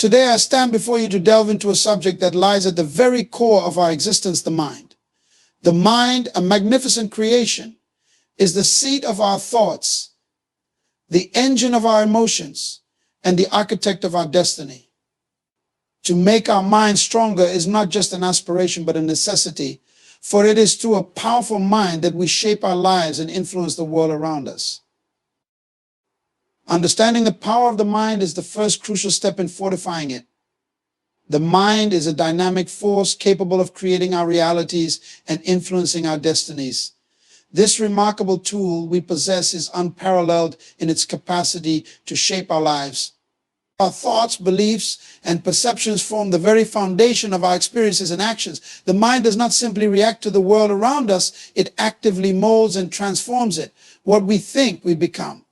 Today I stand before you to delve into a subject that lies at the very core of our existence, the mind. The mind, a magnificent creation, is the seat of our thoughts, the engine of our emotions, and the architect of our destiny. To make our mind stronger is not just an aspiration, but a necessity, for it is through a powerful mind that we shape our lives and influence the world around us. Understanding the power of the mind is the first crucial step in fortifying it. The mind is a dynamic force capable of creating our realities and influencing our destinies. This remarkable tool we possess is unparalleled in its capacity to shape our lives. Our thoughts, beliefs, and perceptions form the very foundation of our experiences and actions. The mind does not simply react to the world around us, it actively molds and transforms it. What we think, we become.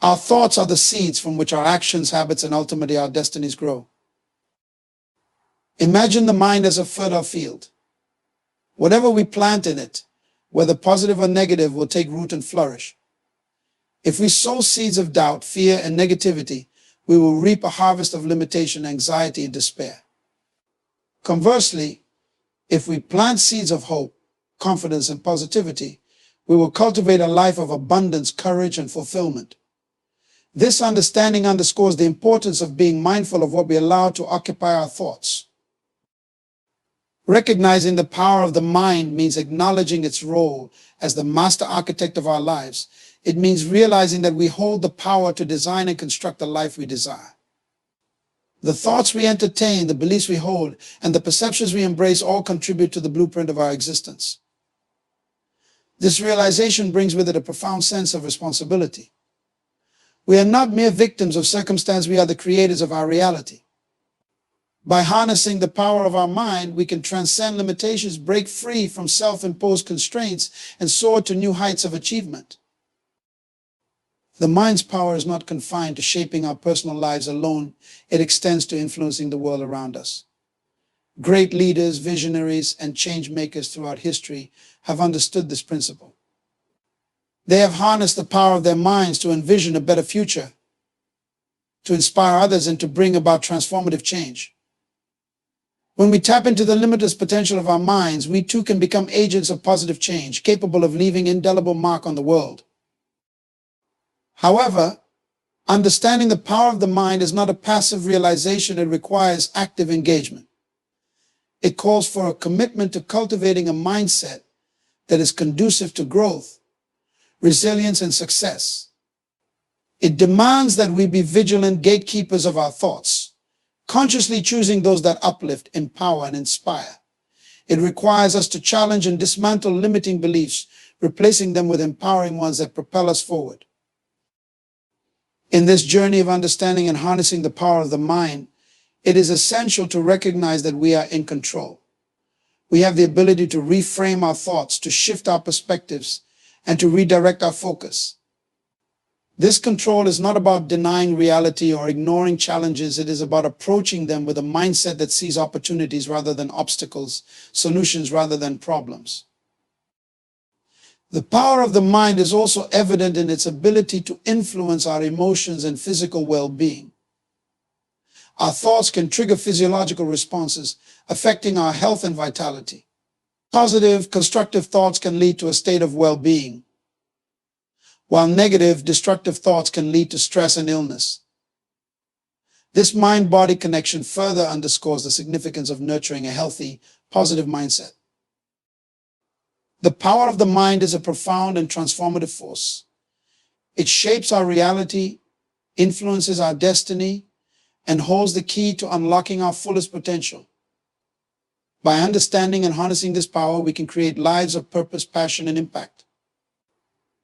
Our thoughts are the seeds from which our actions, habits, and ultimately our destinies grow. Imagine the mind as a fertile field. Whatever we plant in it, whether positive or negative, will take root and flourish. If we sow seeds of doubt, fear, and negativity, we will reap a harvest of limitation, anxiety, and despair. Conversely, if we plant seeds of hope, confidence, and positivity, we will cultivate a life of abundance, courage, and fulfillment. This understanding underscores the importance of being mindful of what we allow to occupy our thoughts. Recognizing the power of the mind means acknowledging its role as the master architect of our lives. It means realizing that we hold the power to design and construct the life we desire. The thoughts we entertain, the beliefs we hold, and the perceptions we embrace all contribute to the blueprint of our existence. This realization brings with it a profound sense of responsibility. We are not mere victims of circumstance, we are the creators of our reality. By harnessing the power of our mind, we can transcend limitations, break free from self-imposed constraints, and soar to new heights of achievement. The mind's power is not confined to shaping our personal lives alone, it extends to influencing the world around us. Great leaders, visionaries, and change makers throughout history have understood this principle. They have harnessed the power of their minds to envision a better future, to inspire others, and to bring about transformative change. When we tap into the limitless potential of our minds, we too can become agents of positive change, capable of leaving an indelible mark on the world. However, understanding the power of the mind is not a passive realization, it requires active engagement. It calls for a commitment to cultivating a mindset that is conducive to growth, resilience, and success. It demands that we be vigilant gatekeepers of our thoughts, consciously choosing those that uplift, empower, and inspire. It requires us to challenge and dismantle limiting beliefs, replacing them with empowering ones that propel us forward. In this journey of understanding and harnessing the power of the mind, it is essential to recognize that we are in control. We have the ability to reframe our thoughts, to shift our perspectives, and to redirect our focus. This control is not about denying reality or ignoring challenges. It is about approaching them with a mindset that sees opportunities rather than obstacles, solutions rather than problems. The power of the mind is also evident in its ability to influence our emotions and physical well-being. Our thoughts can trigger physiological responses, affecting our health and vitality. Positive, constructive thoughts can lead to a state of well-being, while negative, destructive thoughts can lead to stress and illness. This mind-body connection further underscores the significance of nurturing a healthy, positive mindset. The power of the mind is a profound and transformative force. It shapes our reality, influences our destiny, and holds the key to unlocking our fullest potential. By understanding and harnessing this power, we can create lives of purpose, passion, and impact.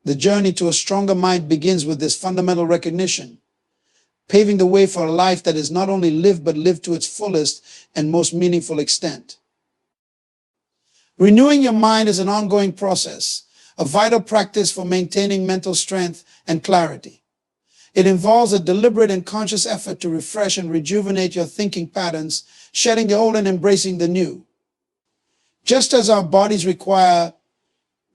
The journey to a stronger mind begins with this fundamental recognition, paving the way for a life that is not only lived, but lived to its fullest and most meaningful extent. Renewing your mind is an ongoing process, a vital practice for maintaining mental strength and clarity. It involves a deliberate and conscious effort to refresh and rejuvenate your thinking patterns, shedding the old and embracing the new. Just as our bodies require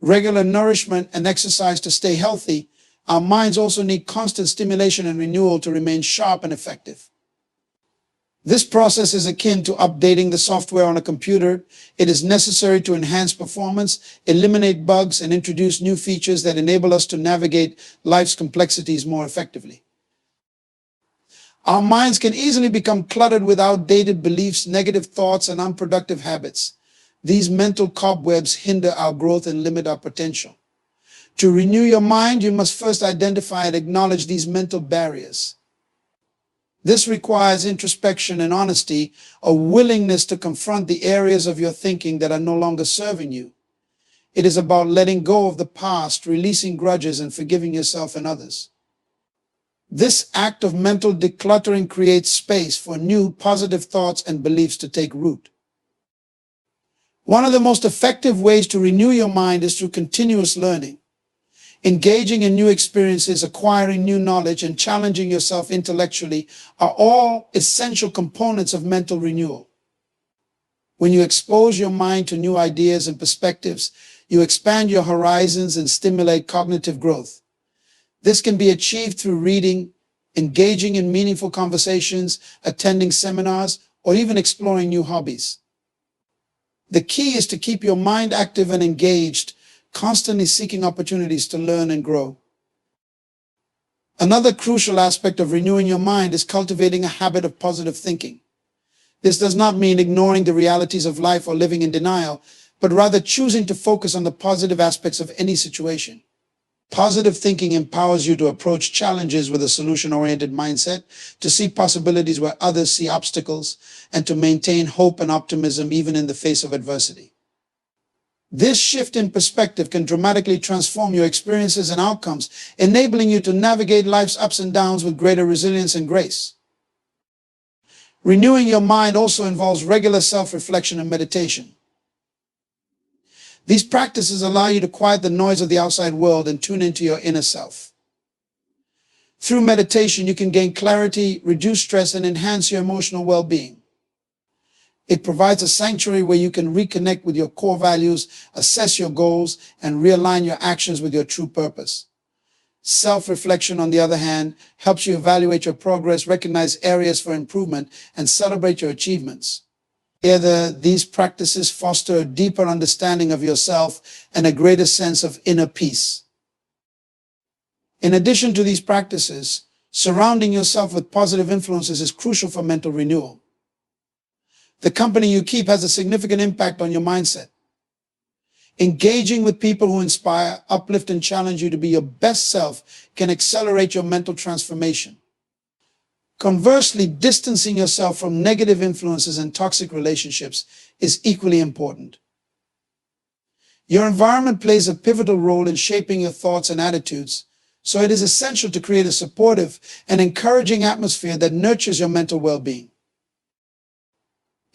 regular nourishment and exercise to stay healthy, our minds also need constant stimulation and renewal to remain sharp and effective. This process is akin to updating the software on a computer. It is necessary to enhance performance, eliminate bugs, and introduce new features that enable us to navigate life's complexities more effectively. Our minds can easily become cluttered with outdated beliefs, negative thoughts, and unproductive habits. These mental cobwebs hinder our growth and limit our potential. To renew your mind, you must first identify and acknowledge these mental barriers. This requires introspection and honesty, a willingness to confront the areas of your thinking that are no longer serving you. It is about letting go of the past, releasing grudges, and forgiving yourself and others. This act of mental decluttering creates space for new positive thoughts and beliefs to take root. One of the most effective ways to renew your mind is through continuous learning. Engaging in new experiences, acquiring new knowledge, and challenging yourself intellectually are all essential components of mental renewal. When you expose your mind to new ideas and perspectives, you expand your horizons and stimulate cognitive growth. This can be achieved through reading, engaging in meaningful conversations, attending seminars, or even exploring new hobbies. The key is to keep your mind active and engaged, constantly seeking opportunities to learn and grow. Another crucial aspect of renewing your mind is cultivating a habit of positive thinking. This does not mean ignoring the realities of life or living in denial, but rather choosing to focus on the positive aspects of any situation. Positive thinking empowers you to approach challenges with a solution-oriented mindset, to see possibilities where others see obstacles, and to maintain hope and optimism even in the face of adversity. This shift in perspective can dramatically transform your experiences and outcomes, enabling you to navigate life's ups and downs with greater resilience and grace. Renewing your mind also involves regular self-reflection and meditation. These practices allow you to quiet the noise of the outside world and tune into your inner self. Through meditation, you can gain clarity, reduce stress, and enhance your emotional well-being. It provides a sanctuary where you can reconnect with your core values, assess your goals, and realign your actions with your true purpose. Self-reflection, on the other hand, helps you evaluate your progress, recognize areas for improvement, and celebrate your achievements. Together, these practices foster a deeper understanding of yourself and a greater sense of inner peace. In addition to these practices, surrounding yourself with positive influences is crucial for mental renewal. The company you keep has a significant impact on your mindset. Engaging with people who inspire, uplift, and challenge you to be your best self can accelerate your mental transformation. Conversely, distancing yourself from negative influences and toxic relationships is equally important. Your environment plays a pivotal role in shaping your thoughts and attitudes, so it is essential to create a supportive and encouraging atmosphere that nurtures your mental well-being.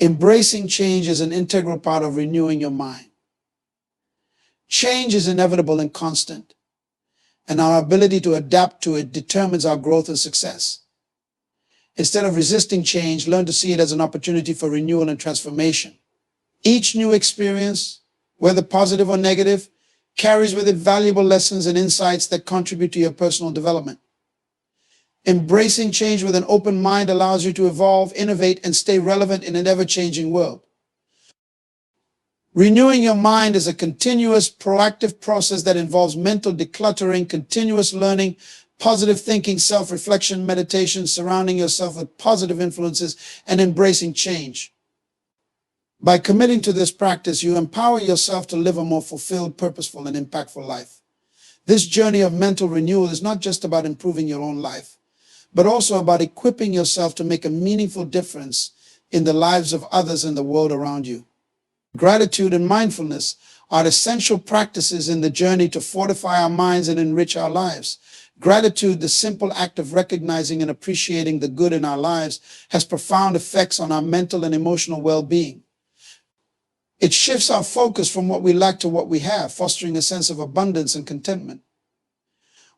Embracing change is an integral part of renewing your mind. Change is inevitable and constant, and our ability to adapt to it determines our growth and success. Instead of resisting change, learn to see it as an opportunity for renewal and transformation. Each new experience, whether positive or negative, carries with it valuable lessons and insights that contribute to your personal development. Embracing change with an open mind allows you to evolve, innovate, and stay relevant in an ever-changing world. Renewing your mind is a continuous, proactive process that involves mental decluttering, continuous learning, positive thinking, self-reflection, meditation, surrounding yourself with positive influences, and embracing change. By committing to this practice, you empower yourself to live a more fulfilled, purposeful, and impactful life. This journey of mental renewal is not just about improving your own life, but also about equipping yourself to make a meaningful difference in the lives of others and the world around you. Gratitude and mindfulness are essential practices in the journey to fortify our minds and enrich our lives. Gratitude, the simple act of recognizing and appreciating the good in our lives, has profound effects on our mental and emotional well-being. It shifts our focus from what we lack to what we have, fostering a sense of abundance and contentment.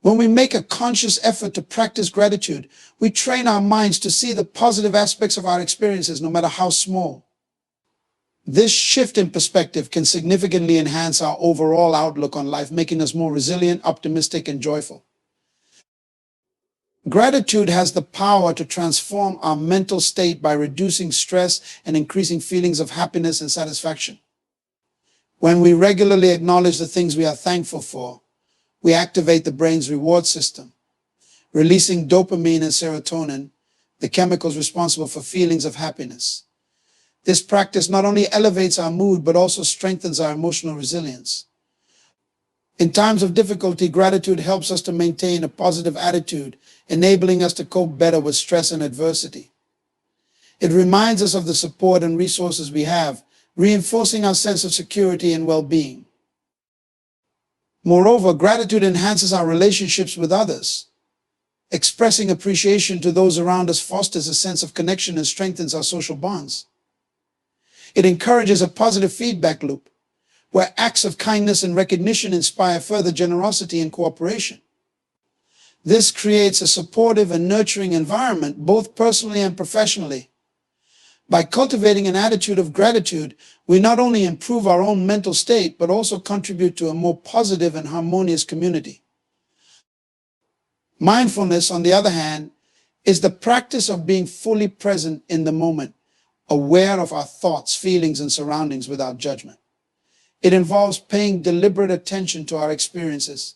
When we make a conscious effort to practice gratitude, we train our minds to see the positive aspects of our experiences, no matter how small. This shift in perspective can significantly enhance our overall outlook on life, making us more resilient, optimistic, and joyful. Gratitude has the power to transform our mental state by reducing stress and increasing feelings of happiness and satisfaction. When we regularly acknowledge the things we are thankful for, we activate the brain's reward system, releasing dopamine and serotonin, the chemicals responsible for feelings of happiness. This practice not only elevates our mood, but also strengthens our emotional resilience. In times of difficulty, gratitude helps us to maintain a positive attitude, enabling us to cope better with stress and adversity. It reminds us of the support and resources we have, reinforcing our sense of security and well-being. Moreover, gratitude enhances our relationships with others. Expressing appreciation to those around us fosters a sense of connection and strengthens our social bonds. It encourages a positive feedback loop, where acts of kindness and recognition inspire further generosity and cooperation. This creates a supportive and nurturing environment, both personally and professionally. By cultivating an attitude of gratitude, we not only improve our own mental state, but also contribute to a more positive and harmonious community. Mindfulness, on the other hand, is the practice of being fully present in the moment, aware of our thoughts, feelings, and surroundings without judgment. It involves paying deliberate attention to our experiences,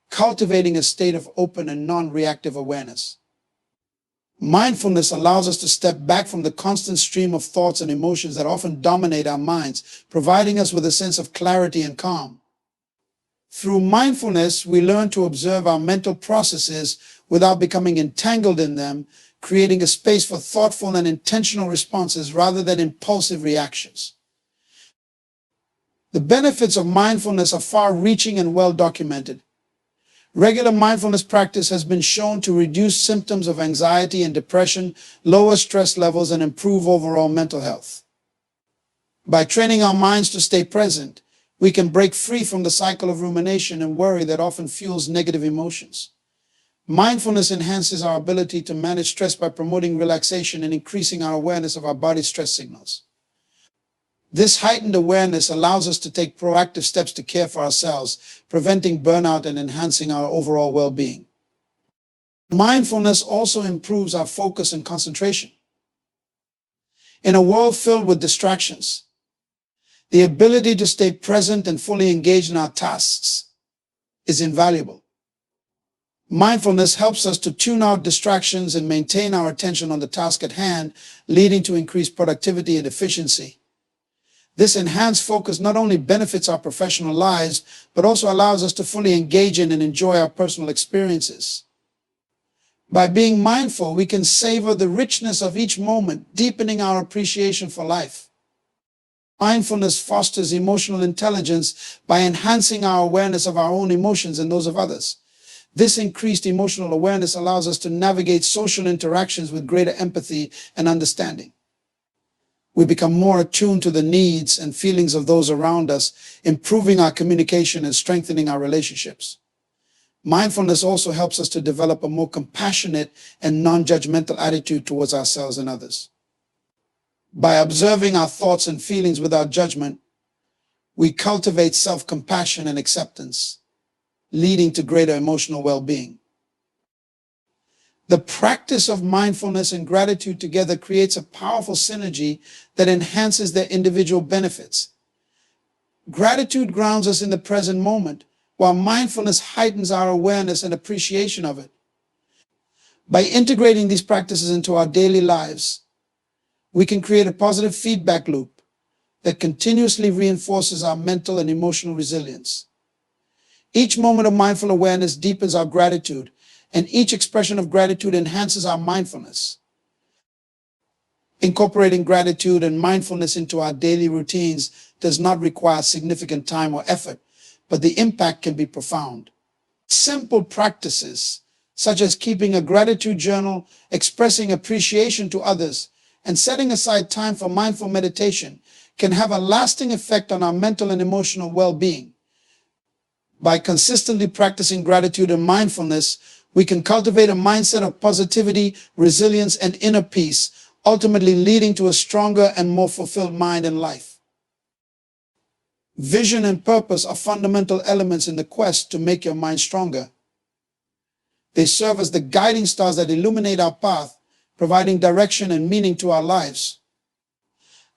cultivating a state of open and non-reactive awareness. Mindfulness allows us to step back from the constant stream of thoughts and emotions that often dominate our minds, providing us with a sense of clarity and calm. Through mindfulness, we learn to observe our mental processes without becoming entangled in them, creating a space for thoughtful and intentional responses rather than impulsive reactions. The benefits of mindfulness are far-reaching and well documented. Regular mindfulness practice has been shown to reduce symptoms of anxiety and depression, lower stress levels, and improve overall mental health. By training our minds to stay present, we can break free from the cycle of rumination and worry that often fuels negative emotions. Mindfulness enhances our ability to manage stress by promoting relaxation and increasing our awareness of our body's stress signals. This heightened awareness allows us to take proactive steps to care for ourselves, preventing burnout and enhancing our overall well-being. Mindfulness also improves our focus and concentration. In a world filled with distractions, the ability to stay present and fully engaged in our tasks is invaluable. Mindfulness helps us to tune out distractions and maintain our attention on the task at hand, leading to increased productivity and efficiency. This enhanced focus not only benefits our professional lives, but also allows us to fully engage in and enjoy our personal experiences. By being mindful, we can savor the richness of each moment, deepening our appreciation for life. Mindfulness fosters emotional intelligence by enhancing our awareness of our own emotions and those of others. This increased emotional awareness allows us to navigate social interactions with greater empathy and understanding. We become more attuned to the needs and feelings of those around us, improving our communication and strengthening our relationships. Mindfulness also helps us to develop a more compassionate and non-judgmental attitude towards ourselves and others. By observing our thoughts and feelings without judgment, we cultivate self-compassion and acceptance, leading to greater emotional well-being. The practice of mindfulness and gratitude together creates a powerful synergy that enhances their individual benefits. Gratitude grounds us in the present moment, while mindfulness heightens our awareness and appreciation of it. By integrating these practices into our daily lives, we can create a positive feedback loop that continuously reinforces our mental and emotional resilience. Each moment of mindful awareness deepens our gratitude, and each expression of gratitude enhances our mindfulness. Incorporating gratitude and mindfulness into our daily routines does not require significant time or effort, but the impact can be profound. Simple practices, such as keeping a gratitude journal, expressing appreciation to others, and setting aside time for mindful meditation, can have a lasting effect on our mental and emotional well-being. By consistently practicing gratitude and mindfulness, we can cultivate a mindset of positivity, resilience, and inner peace, ultimately leading to a stronger and more fulfilled mind and life. Vision and purpose are fundamental elements in the quest to make your mind stronger. They serve as the guiding stars that illuminate our path, providing direction and meaning to our lives.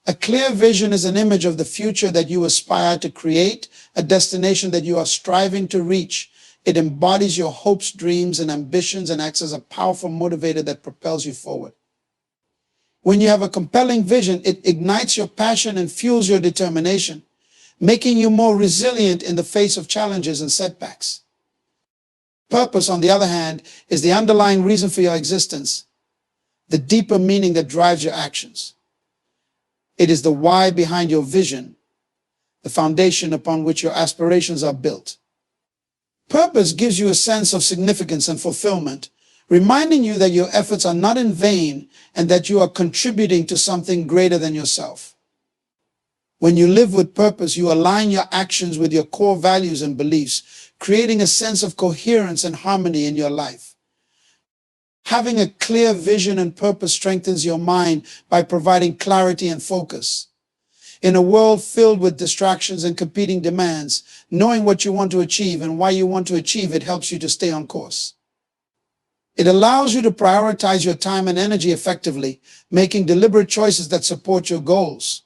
A clear vision is an image of the future that you aspire to create, a destination that you are striving to reach. It embodies your hopes, dreams, and ambitions and acts as a powerful motivator that propels you forward. When you have a compelling vision, it ignites your passion and fuels your determination, making you more resilient in the face of challenges and setbacks. Purpose, on the other hand, is the underlying reason for your existence, the deeper meaning that drives your actions. It is the why behind your vision, the foundation upon which your aspirations are built. Purpose gives you a sense of significance and fulfillment, reminding you that your efforts are not in vain and that you are contributing to something greater than yourself. When you live with purpose, you align your actions with your core values and beliefs, creating a sense of coherence and harmony in your life. Having a clear vision and purpose strengthens your mind by providing clarity and focus. In a world filled with distractions and competing demands, knowing what you want to achieve and why you want to achieve it helps you to stay on course. It allows you to prioritize your time and energy effectively, making deliberate choices that support your goals.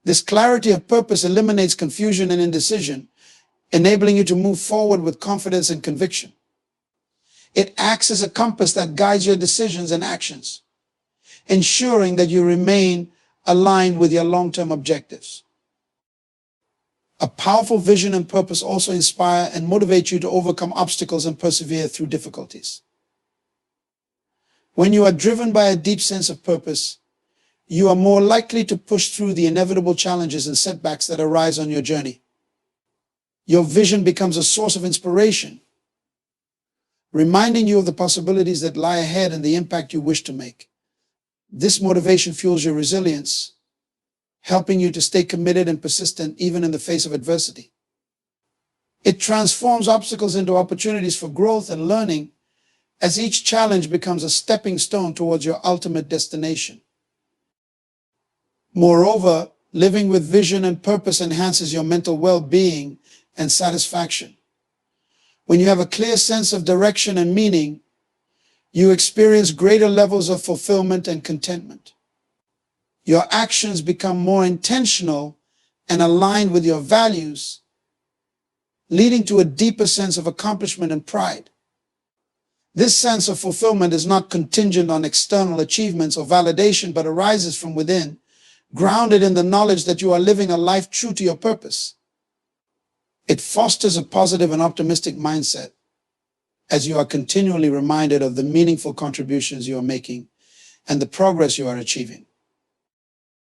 This clarity of purpose eliminates confusion and indecision, enabling you to move forward with confidence and conviction. It acts as a compass that guides your decisions and actions, ensuring that you remain aligned with your long-term objectives. A powerful vision and purpose also inspire and motivate you to overcome obstacles and persevere through difficulties. When you are driven by a deep sense of purpose, you are more likely to push through the inevitable challenges and setbacks that arise on your journey. Your vision becomes a source of inspiration, reminding you of the possibilities that lie ahead and the impact you wish to make. This motivation fuels your resilience, helping you to stay committed and persistent even in the face of adversity. It transforms obstacles into opportunities for growth and learning, as each challenge becomes a stepping stone towards your ultimate destination. Moreover, living with vision and purpose enhances your mental well-being and satisfaction. When you have a clear sense of direction and meaning, you experience greater levels of fulfillment and contentment. Your actions become more intentional and aligned with your values, leading to a deeper sense of accomplishment and pride. This sense of fulfillment is not contingent on external achievements or validation, but arises from within, grounded in the knowledge that you are living a life true to your purpose. It fosters a positive and optimistic mindset, as you are continually reminded of the meaningful contributions you are making and the progress you are achieving.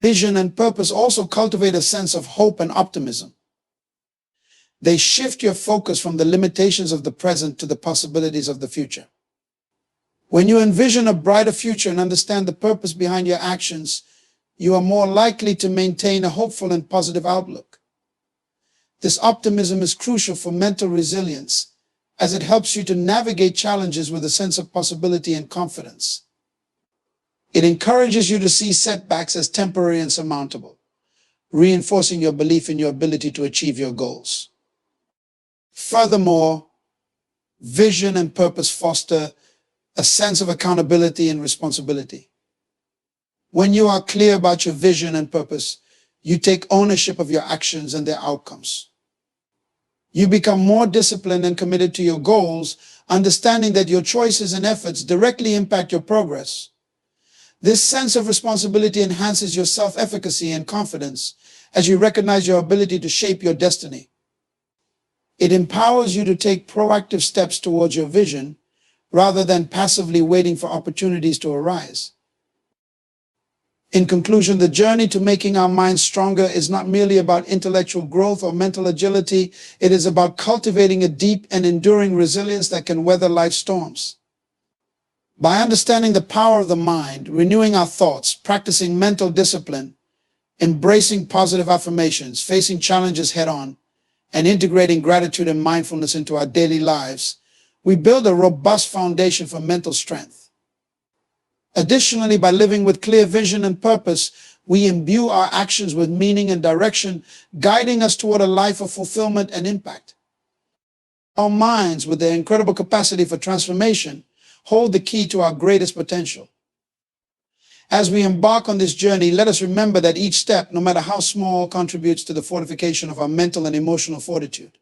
Vision and purpose also cultivate a sense of hope and optimism. They shift your focus from the limitations of the present to the possibilities of the future. When you envision a brighter future and understand the purpose behind your actions, you are more likely to maintain a hopeful and positive outlook. This optimism is crucial for mental resilience, as it helps you to navigate challenges with a sense of possibility and confidence. It encourages you to see setbacks as temporary and surmountable, reinforcing your belief in your ability to achieve your goals. Furthermore, vision and purpose foster a sense of accountability and responsibility. When you are clear about your vision and purpose, you take ownership of your actions and their outcomes. You become more disciplined and committed to your goals, understanding that your choices and efforts directly impact your progress. This sense of responsibility enhances your self-efficacy and confidence as you recognize your ability to shape your destiny. It empowers you to take proactive steps towards your vision rather than passively waiting for opportunities to arise. In conclusion, the journey to making our minds stronger is not merely about intellectual growth or mental agility. It is about cultivating a deep and enduring resilience that can weather life's storms. By understanding the power of the mind, renewing our thoughts, practicing mental discipline, embracing positive affirmations, facing challenges head-on, and integrating gratitude and mindfulness into our daily lives, we build a robust foundation for mental strength. Additionally, by living with clear vision and purpose, we imbue our actions with meaning and direction, guiding us toward a life of fulfillment and impact. Our minds, with their incredible capacity for transformation, hold the key to our greatest potential. As we embark on this journey, let us remember that each step, no matter how small, contributes to the fortification of our mental and emotional fortitude.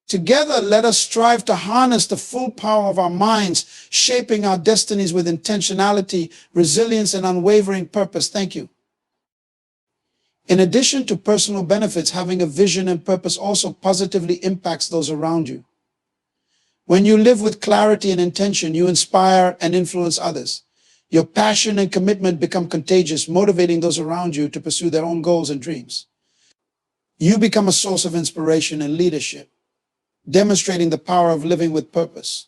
Together, let us strive to harness the full power of our minds, shaping our destinies with intentionality, resilience, and unwavering purpose. Thank you. In addition to personal benefits, having a vision and purpose also positively impacts those around you. When you live with clarity and intention, you inspire and influence others. Your passion and commitment become contagious, motivating those around you to pursue their own goals and dreams. You become a source of inspiration and leadership, demonstrating the power of living with purpose.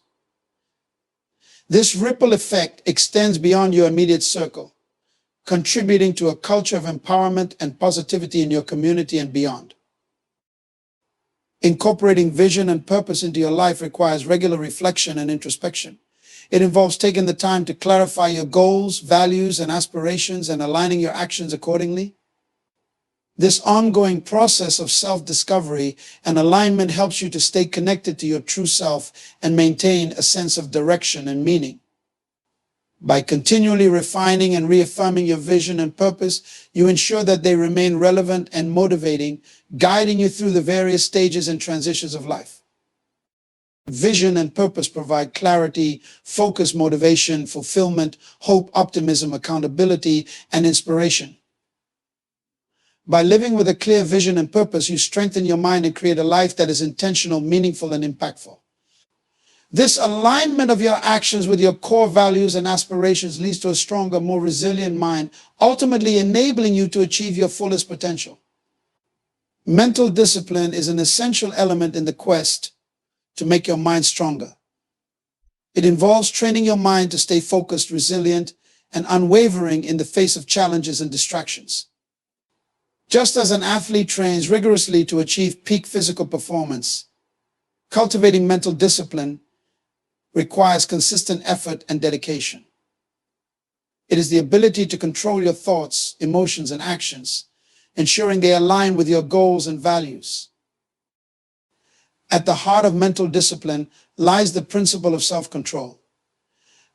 This ripple effect extends beyond your immediate circle, contributing to a culture of empowerment and positivity in your community and beyond. Incorporating vision and purpose into your life requires regular reflection and introspection. It involves taking the time to clarify your goals, values, and aspirations and aligning your actions accordingly. This ongoing process of self-discovery and alignment helps you to stay connected to your true self and maintain a sense of direction and meaning. By continually refining and reaffirming your vision and purpose, you ensure that they remain relevant and motivating, guiding you through the various stages and transitions of life. Vision and purpose provide clarity, focus, motivation, fulfillment, hope, optimism, accountability, and inspiration. By living with a clear vision and purpose, you strengthen your mind and create a life that is intentional, meaningful, and impactful. This alignment of your actions with your core values and aspirations leads to a stronger, more resilient mind, ultimately enabling you to achieve your fullest potential. Mental discipline is an essential element in the quest to make your mind stronger. It involves training your mind to stay focused, resilient, and unwavering in the face of challenges and distractions. Just as an athlete trains rigorously to achieve peak physical performance, cultivating mental discipline requires consistent effort and dedication. It is the ability to control your thoughts, emotions, and actions, ensuring they align with your goals and values. At the heart of mental discipline lies the principle of self-control.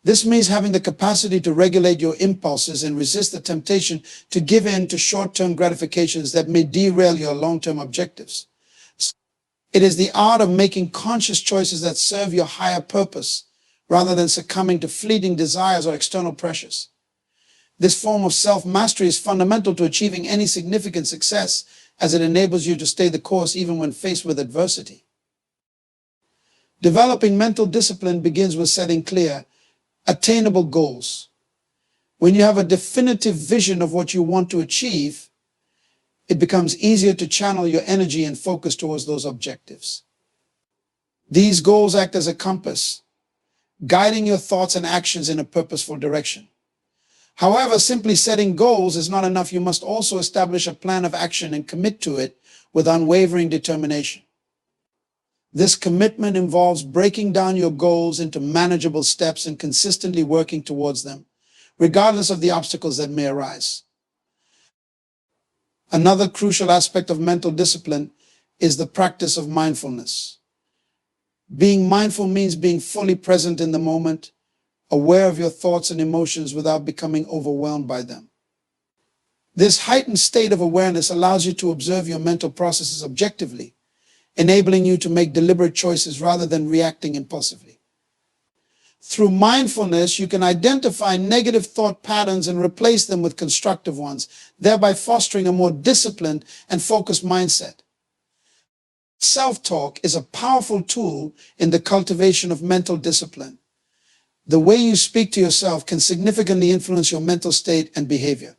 This means having the capacity to regulate your impulses and resist the temptation to give in to short-term gratifications that may derail your long-term objectives. It is the art of making conscious choices that serve your higher purpose, rather than succumbing to fleeting desires or external pressures. This form of self-mastery is fundamental to achieving any significant success, as it enables you to stay the course even when faced with adversity. Developing mental discipline begins with setting clear, attainable goals. When you have a definitive vision of what you want to achieve, it becomes easier to channel your energy and focus towards those objectives. These goals act as a compass, guiding your thoughts and actions in a purposeful direction. However, simply setting goals is not enough. You must also establish a plan of action and commit to it with unwavering determination. This commitment involves breaking down your goals into manageable steps and consistently working towards them, regardless of the obstacles that may arise. Another crucial aspect of mental discipline is the practice of mindfulness. Being mindful means being fully present in the moment, aware of your thoughts and emotions without becoming overwhelmed by them. This heightened state of awareness allows you to observe your mental processes objectively, enabling you to make deliberate choices rather than reacting impulsively. Through mindfulness, you can identify negative thought patterns and replace them with constructive ones, thereby fostering a more disciplined and focused mindset. Self-talk is a powerful tool in the cultivation of mental discipline. The way you speak to yourself can significantly influence your mental state and behavior.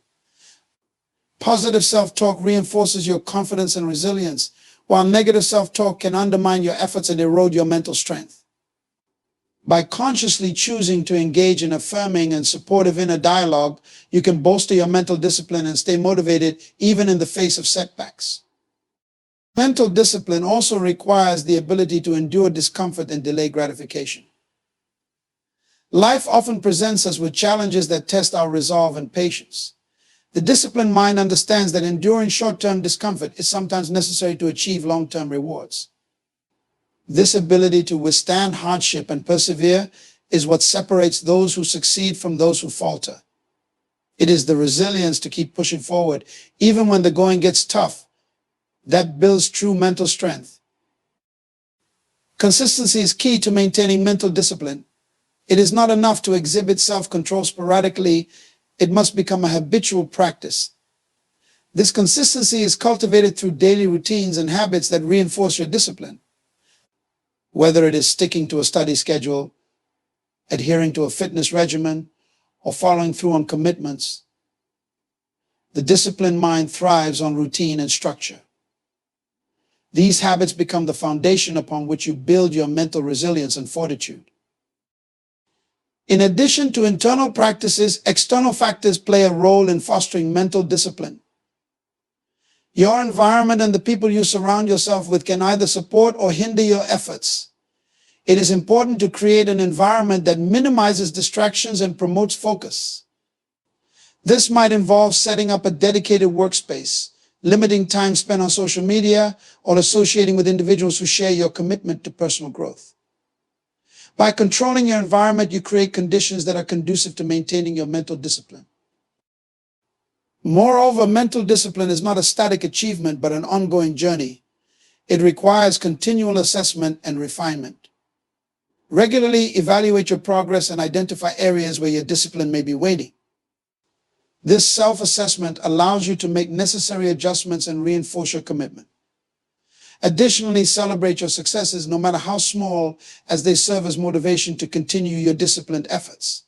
Positive self-talk reinforces your confidence and resilience, while negative self-talk can undermine your efforts and erode your mental strength. By consciously choosing to engage in affirming and supportive inner dialogue, you can bolster your mental discipline and stay motivated even in the face of setbacks. Mental discipline also requires the ability to endure discomfort and delay gratification. Life often presents us with challenges that test our resolve and patience. The disciplined mind understands that enduring short-term discomfort is sometimes necessary to achieve long-term rewards. This ability to withstand hardship and persevere is what separates those who succeed from those who falter. It is the resilience to keep pushing forward, even when the going gets tough, that builds true mental strength. Consistency is key to maintaining mental discipline. It is not enough to exhibit self-control sporadically. It must become a habitual practice. This consistency is cultivated through daily routines and habits that reinforce your discipline. Whether it is sticking to a study schedule, adhering to a fitness regimen, or following through on commitments, the disciplined mind thrives on routine and structure. These habits become the foundation upon which you build your mental resilience and fortitude. In addition to internal practices, external factors play a role in fostering mental discipline. Your environment and the people you surround yourself with can either support or hinder your efforts. It is important to create an environment that minimizes distractions and promotes focus. This might involve setting up a dedicated workspace, limiting time spent on social media, or associating with individuals who share your commitment to personal growth. By controlling your environment, you create conditions that are conducive to maintaining your mental discipline. Moreover, mental discipline is not a static achievement, but an ongoing journey. It requires continual assessment and refinement. Regularly evaluate your progress and identify areas where your discipline may be waning. This self-assessment allows you to make necessary adjustments and reinforce your commitment. Additionally, celebrate your successes, no matter how small, as they serve as motivation to continue your disciplined efforts.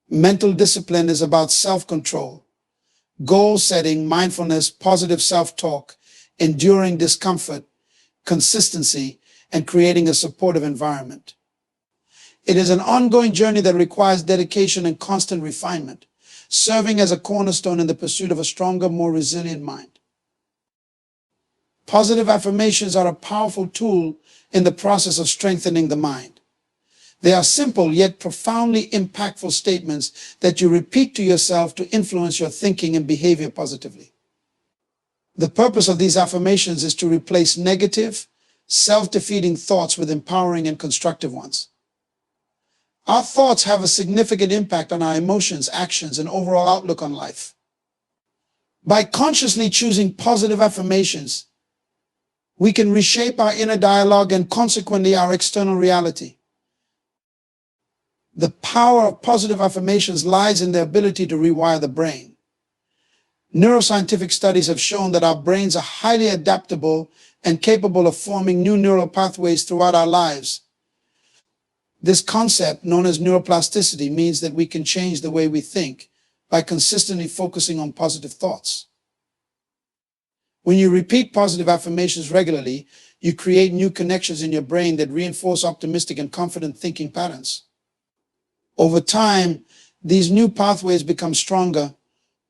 Mental discipline is about self-control, goal setting, mindfulness, positive self-talk, enduring discomfort, consistency, and creating a supportive environment. It is an ongoing journey that requires dedication and constant refinement, serving as a cornerstone in the pursuit of a stronger, more resilient mind. Positive affirmations are a powerful tool in the process of strengthening the mind. They are simple yet profoundly impactful statements that you repeat to yourself to influence your thinking and behavior positively. The purpose of these affirmations is to replace negative, self-defeating thoughts with empowering and constructive ones. Our thoughts have a significant impact on our emotions, actions, and overall outlook on life. By consciously choosing positive affirmations, we can reshape our inner dialogue and consequently our external reality. The power of positive affirmations lies in their ability to rewire the brain. Neuroscientific studies have shown that our brains are highly adaptable and capable of forming new neural pathways throughout our lives. This concept, known as neuroplasticity, means that we can change the way we think by consistently focusing on positive thoughts. When you repeat positive affirmations regularly, you create new connections in your brain that reinforce optimistic and confident thinking patterns. Over time, these new pathways become stronger,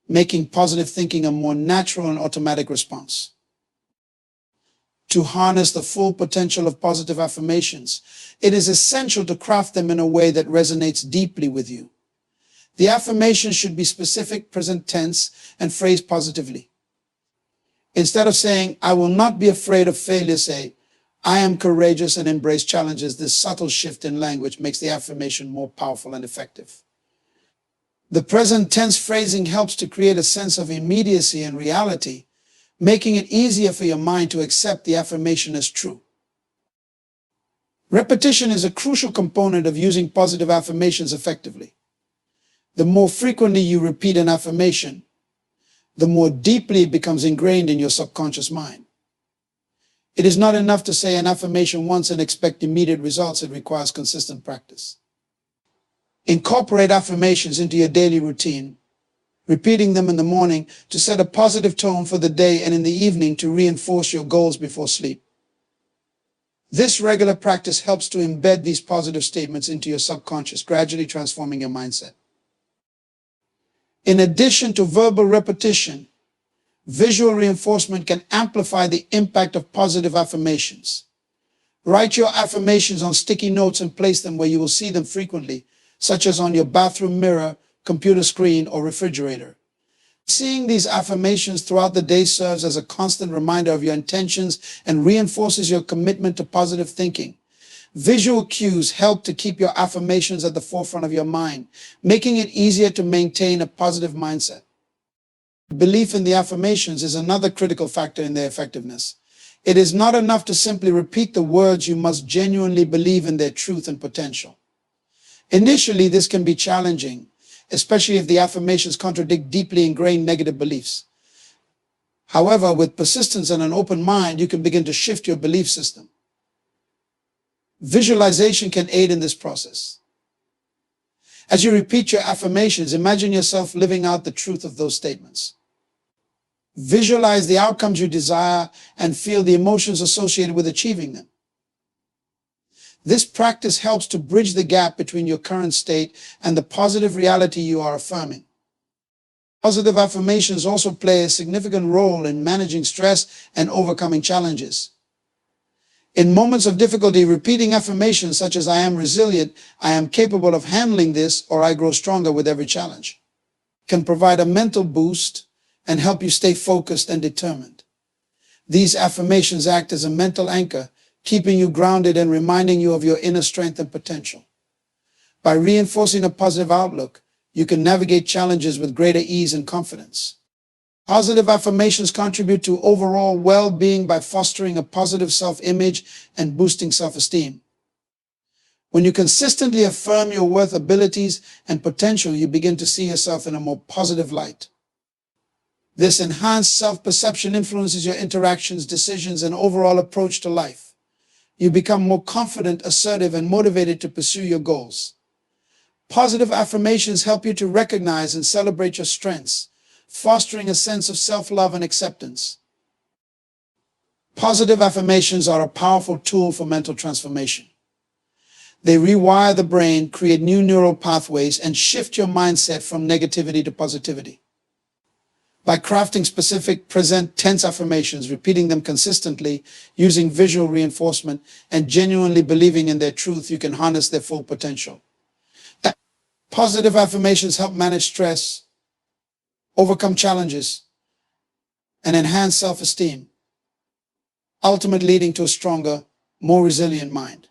making positive thinking a more natural and automatic response. To harness the full potential of positive affirmations, it is essential to craft them in a way that resonates deeply with you. The affirmations should be specific, present tense, and phrased positively. Instead of saying, "I will not be afraid of failure," say, "I am courageous and embrace challenges." This subtle shift in language makes the affirmation more powerful and effective. The present tense phrasing helps to create a sense of immediacy and reality, making it easier for your mind to accept the affirmation as true. Repetition is a crucial component of using positive affirmations effectively. The more frequently you repeat an affirmation, the more deeply it becomes ingrained in your subconscious mind. It is not enough to say an affirmation once and expect immediate results. It requires consistent practice. Incorporate affirmations into your daily routine, repeating them in the morning to set a positive tone for the day and in the evening to reinforce your goals before sleep. This regular practice helps to embed these positive statements into your subconscious, gradually transforming your mindset. In addition to verbal repetition, visual reinforcement can amplify the impact of positive affirmations. Write your affirmations on sticky notes and place them where you will see them frequently, such as on your bathroom mirror, computer screen, or refrigerator. Seeing these affirmations throughout the day serves as a constant reminder of your intentions and reinforces your commitment to positive thinking. Visual cues help to keep your affirmations at the forefront of your mind, making it easier to maintain a positive mindset. Belief in the affirmations is another critical factor in their effectiveness. It is not enough to simply repeat the words. You must genuinely believe in their truth and potential. Initially, this can be challenging, especially if the affirmations contradict deeply ingrained negative beliefs. However, with persistence and an open mind, you can begin to shift your belief system. Visualization can aid in this process. As you repeat your affirmations, imagine yourself living out the truth of those statements. Visualize the outcomes you desire and feel the emotions associated with achieving them. This practice helps to bridge the gap between your current state and the positive reality you are affirming. Positive affirmations also play a significant role in managing stress and overcoming challenges. In moments of difficulty, repeating affirmations such as "I am resilient," "I am capable of handling this," or "I grow stronger with every challenge," can provide a mental boost and help you stay focused and determined. These affirmations act as a mental anchor, keeping you grounded and reminding you of your inner strength and potential. By reinforcing a positive outlook, you can navigate challenges with greater ease and confidence. Positive affirmations contribute to overall well-being by fostering a positive self-image and boosting self-esteem. When you consistently affirm your worth, abilities, and potential, you begin to see yourself in a more positive light. This enhanced self-perception influences your interactions, decisions, and overall approach to life. You become more confident, assertive, and motivated to pursue your goals. Positive affirmations help you to recognize and celebrate your strengths, fostering a sense of self-love and acceptance. Positive affirmations are a powerful tool for mental transformation. They rewire the brain, create new neural pathways, and shift your mindset from negativity to positivity. By crafting specific present tense affirmations, repeating them consistently, using visual reinforcement, and genuinely believing in their truth, you can harness their full potential. Positive affirmations help manage stress, overcome challenges, and enhance self-esteem, ultimately leading to a stronger, more resilient mind.